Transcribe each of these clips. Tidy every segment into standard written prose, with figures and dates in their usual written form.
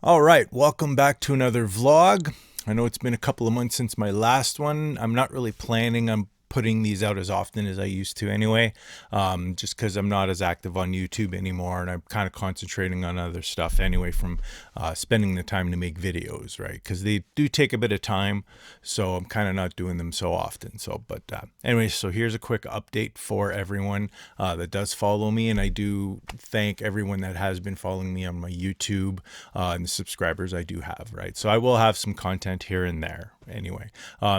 All right, welcome back to another vlog. I know it's been a couple of months since my last one. I'm not really planning on putting these out as often as I used to anyway, just because I'm not as active on YouTube anymore, and I'm kind of concentrating on other stuff anyway from spending the time to make videos, right? Because they do take a bit of time, so I'm kind of not doing them so often. But anyway, so here's a quick update for everyone that does follow me, and I do thank everyone that has been following me on my YouTube and the subscribers I do have, right? So I will have some content here and there anyway,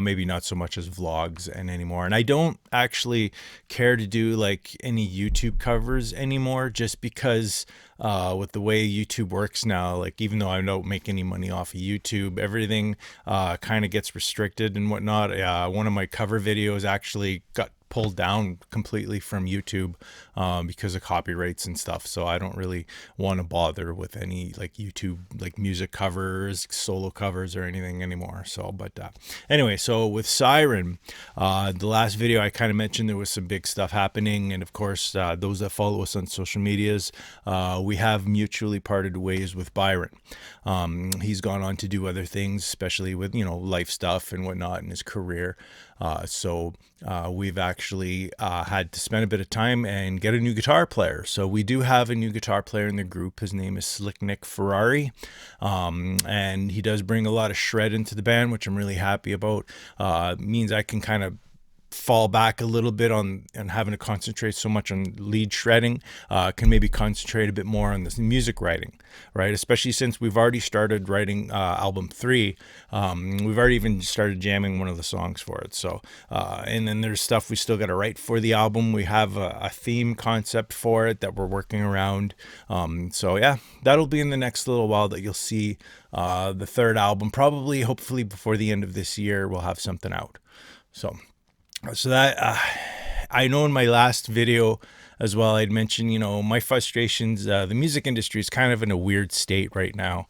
maybe not so much as vlogs and anymore. And I don't actually care to do like any YouTube covers anymore, just because with the way YouTube works now, like even though I don't make any money off of YouTube, everything kind of gets restricted and whatnot. One of my cover videos actually got pulled down completely from YouTube because of copyrights and stuff. So I don't really want to bother with any like YouTube like music covers, solo covers, or anything anymore. But anyway, so with Syryn, the last video I kind of mentioned there was some big stuff happening, and of course those that follow us on social medias, we have mutually parted ways with Byron. He's gone on to do other things, especially with life stuff and whatnot in his career. So we've actually had to spend a bit of time and get a new guitar player. So we do have a new guitar player in the group. His name is Slick Nick Ferrari, and he does bring a lot of shred into the band, which I'm really happy about. Means I can kind of fall back a little bit on having to concentrate so much on lead shredding. Can maybe concentrate a bit more on the music writing, right? Especially since we've already started writing album 3. We've already even started jamming one of the songs for it. So and then there's stuff we still got to write for the album. We have a theme concept for it that we're working around. So yeah, that'll be in the next little while that you'll see the third album. Probably, hopefully before the end of this year, we'll have something out. So that I know in my last video as well, I'd mentioned, my frustrations. The music industry is kind of in a weird state right now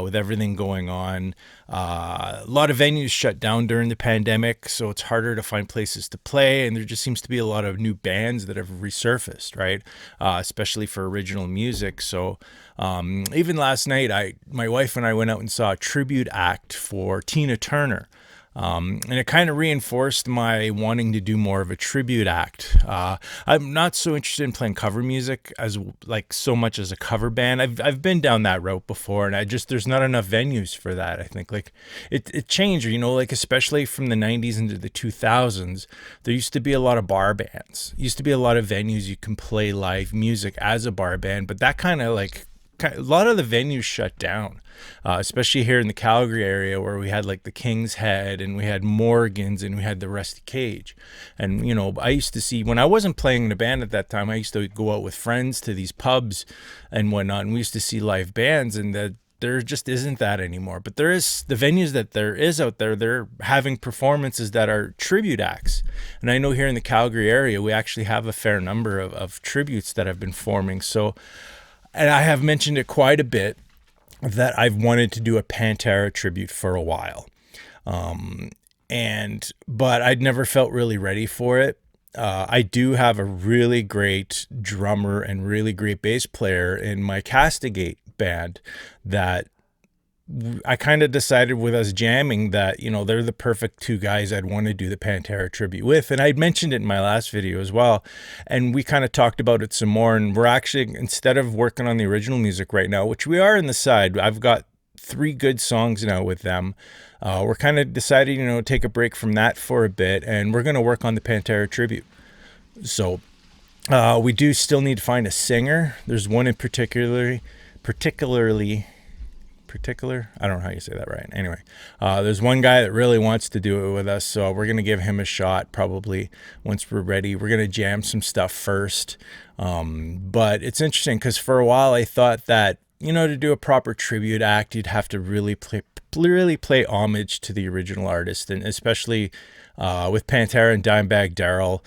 with everything going on. A lot of venues shut down during the pandemic, so it's harder to find places to play. And there just seems to be a lot of new bands that have resurfaced, right? Especially for original music. So even last night, my wife and I went out and saw a tribute act for Tina Turner. And it kind of reinforced my wanting to do more of a tribute act. I'm not so interested in playing cover music as like so much as a cover band. I've been down that route before, and there's not enough venues for that. I think like it changed, like especially from the 90s into the 2000s, there used to be a lot of bar bands. Used to be a lot of venues you can play live music as a bar band, but that kind of like a lot of the venues shut down, especially here in the Calgary area, where we had like the King's Head and we had Morgan's and we had the Rusty Cage. And I used to see, when I wasn't playing in a band at that time, I used to go out with friends to these pubs and whatnot, and we used to see live bands, and there just isn't that anymore. But there is the venues that there is out there. They're having performances that are tribute acts. And I know here in the Calgary area, we actually have a fair number of tributes that have been forming. So, and I have mentioned it quite a bit that I've wanted to do a Pantera tribute for a while. But I'd never felt really ready for it. I do have a really great drummer and really great bass player in my Castigate band that I kind of decided with us jamming that, they're the perfect two guys I'd want to do the Pantera tribute with. And I'd mentioned it in my last video as well. And we kind of talked about it some more. And we're actually, instead of working on the original music right now, which we are in the side, I've got 3 good songs now with them. We're kind of deciding, to take a break from that for a bit. And we're going to work on the Pantera tribute. So we do still need to find a singer. There's one in particular, I don't know how you say that right. Anyway, there's one guy that really wants to do it with us, so we're going to give him a shot probably once we're ready. We're going to jam some stuff first. But it's interesting because for a while I thought that, to do a proper tribute act, you'd have to really play homage to the original artist, and especially with Pantera and Dimebag Darrell.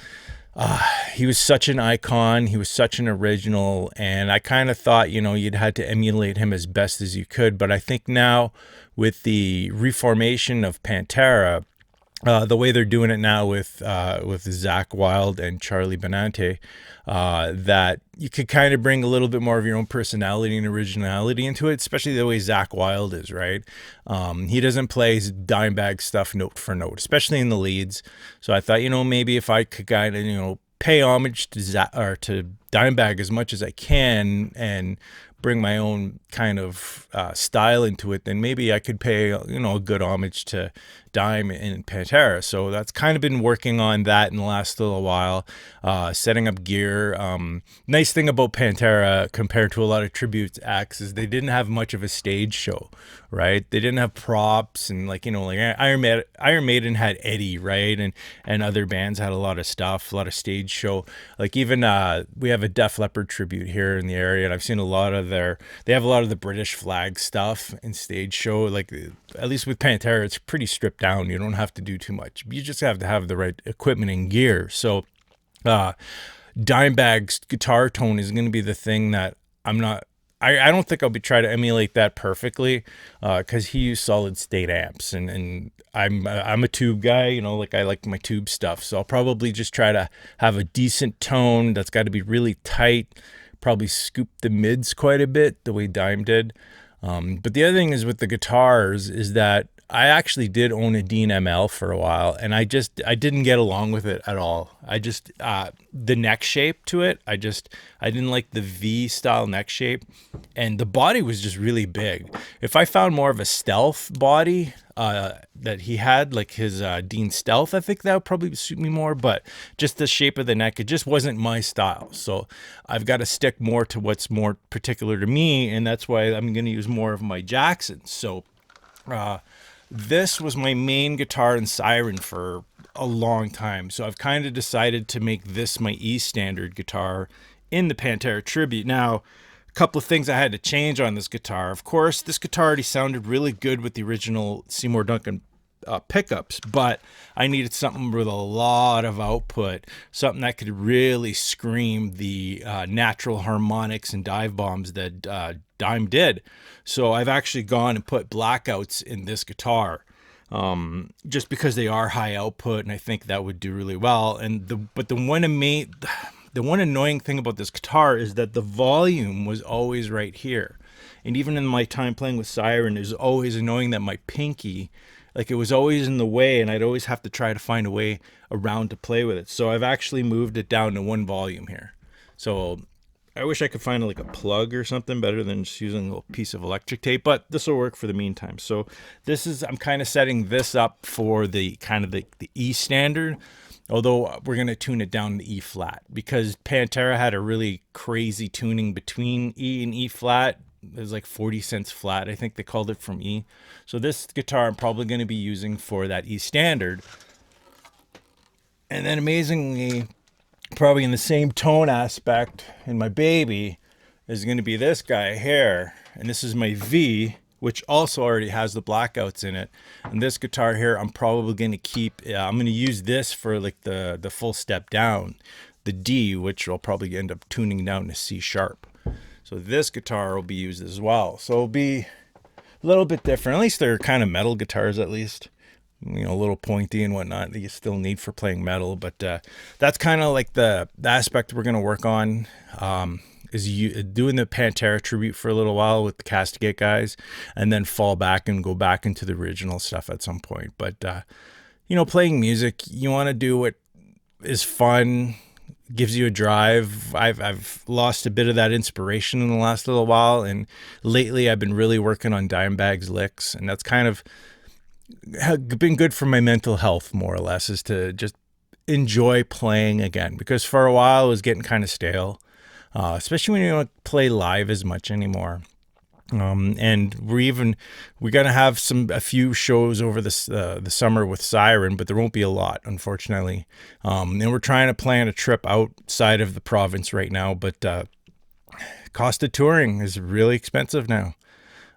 He was such an icon. He was such an original. And I kind of thought, you'd had to emulate him as best as you could. But I think now with the reformation of Pantera, the way they're doing it now with Zach Wilde and Charlie Benante, that you could kind of bring a little bit more of your own personality and originality into it, especially the way Zach Wilde is, right? He doesn't play Dimebag stuff note for note, especially in the leads. So I thought, maybe if I could kind of, pay homage to to Dimebag as much as I can and bring my own kind of style into it, then maybe I could pay a good homage to Dime and Pantera. So that's kind of been working on that in the last little while, setting up gear. Nice thing about Pantera compared to a lot of tribute acts is they didn't have much of a stage show, right? They didn't have props and like Iron Maiden had Eddie, right? And other bands had a lot of stuff, a lot of stage show. Like even we have a Def Leppard tribute here in the area, and I've seen a lot of they have a lot of the British flag stuff and stage show. Like at least with Pantera, it's pretty stripped down. You don't have to do too much. You just have to have the right equipment and gear. So Dimebag's guitar tone is going to be the thing that I don't think I'll be trying to emulate that perfectly, because he used solid state amps, and I'm a tube guy, like I like my tube stuff. So I'll probably just try to have a decent tone that's got to be really tight, probably scoop the mids quite a bit the way Dime did. But the other thing is with the guitars is that I actually did own a Dean ML for a while, and I didn't get along with it at all. The neck shape to it, I didn't like the V style neck shape, and the body was just really big. If I found more of a stealth body that he had, like his Dean Stealth, I think that would probably suit me more, but just the shape of the neck, it just wasn't my style. So I've got to stick more to what's more particular to me, and that's why I'm going to use more of my Jacksons. So this was my main guitar in Syryn for a long time. So I've kind of decided to make this my E standard guitar in the Pantera tribute. Now, a couple of things I had to change on this guitar. Of course, this guitar already sounded really good with the original Seymour Duncan pickups, but I needed something with a lot of output, something that could really scream the natural harmonics and dive bombs that Dime did. So I've actually gone and put blackouts in this guitar, just because they are high output, and I think that would do really well. But the one annoying thing about this guitar is that the volume was always right here, and even in my time playing with Syryn, it was always annoying that my pinky, like it was always in the way, and I'd always have to try to find a way around to play with it. So I've actually moved it down to one volume here. So I wish I could find like a plug or something better than just using a little piece of electric tape, but this will work for the meantime. So I'm kind of setting this up for the kind of the E standard, although we're going to tune it down to E flat, because Pantera had a really crazy tuning between E and E flat. It was like 40 cents flat, I think they called it, from E. So this guitar I'm probably going to be using for that E standard. And then amazingly, probably in the same tone aspect in my baby is going to be this guy here. And this is my V, which also already has the blackouts in it. And this guitar here, I'm probably going to keep, I'm going to use this for like the full step down, the D, which I'll probably end up tuning down to C sharp. So this guitar will be used as well. So it'll be a little bit different. At least they're kind of metal guitars, at least. A little pointy and whatnot that you still need for playing metal. But that's kind of like the aspect we're going to work on, is doing the Pantera tribute for a little while with the Castigate guys, and then fall back and go back into the original stuff at some point. But, playing music, you want to do what is fun, gives you a drive. I've lost a bit of that inspiration in the last little while, and lately I've been really working on Dimebag's licks, and that's kind of been good for my mental health, more or less, is to just enjoy playing again, because for a while it was getting kind of stale, especially when you don't play live as much anymore. And we're gonna have a few shows over the summer with Syryn, but there won't be a lot, unfortunately. And we're trying to plan a trip outside of the province right now, but cost of touring is really expensive now.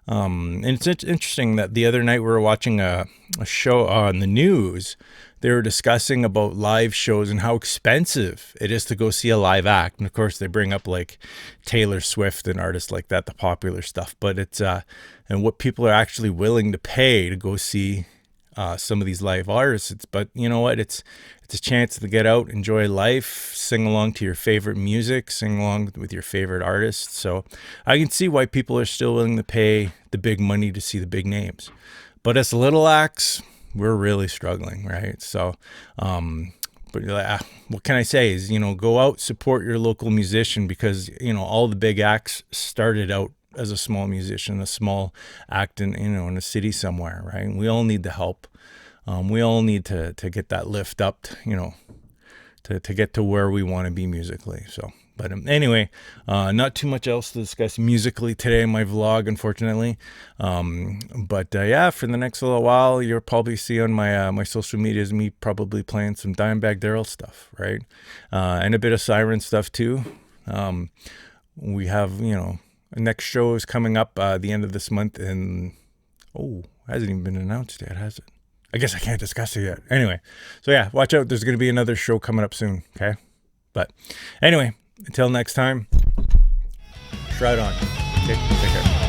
And it's interesting that the other night we were watching a show on the news. They were discussing about live shows and how expensive it is to go see a live act. And of course they bring up like Taylor Swift and artists like that, the popular stuff, but it's, and what people are actually willing to pay to go see some of these live artists. But you know what? It's a chance to get out, enjoy life, sing along to your favorite music, sing along with your favorite artists. So I can see why people are still willing to pay the big money to see the big names. But as little acts, we're really struggling, right? So, but what can I say is, go out, support your local musician, because, all the big acts started out as a small musician, a small act in a city somewhere, right? And we all need the help. We all need to get that lift up, to get to where we want to be musically. So, but anyway, not too much else to discuss musically today in my vlog, unfortunately. But yeah, for the next little while, you'll probably see on my social medias me probably playing some Dimebag Darrell stuff, right? And a bit of Syryn stuff too. We have, next show is coming up the end of this month, and hasn't even been announced yet, has it? I guess I can't discuss it yet. Anyway, so yeah, watch out. There's going to be another show coming up soon, okay? But anyway, until next time, shroud on. Okay, take care.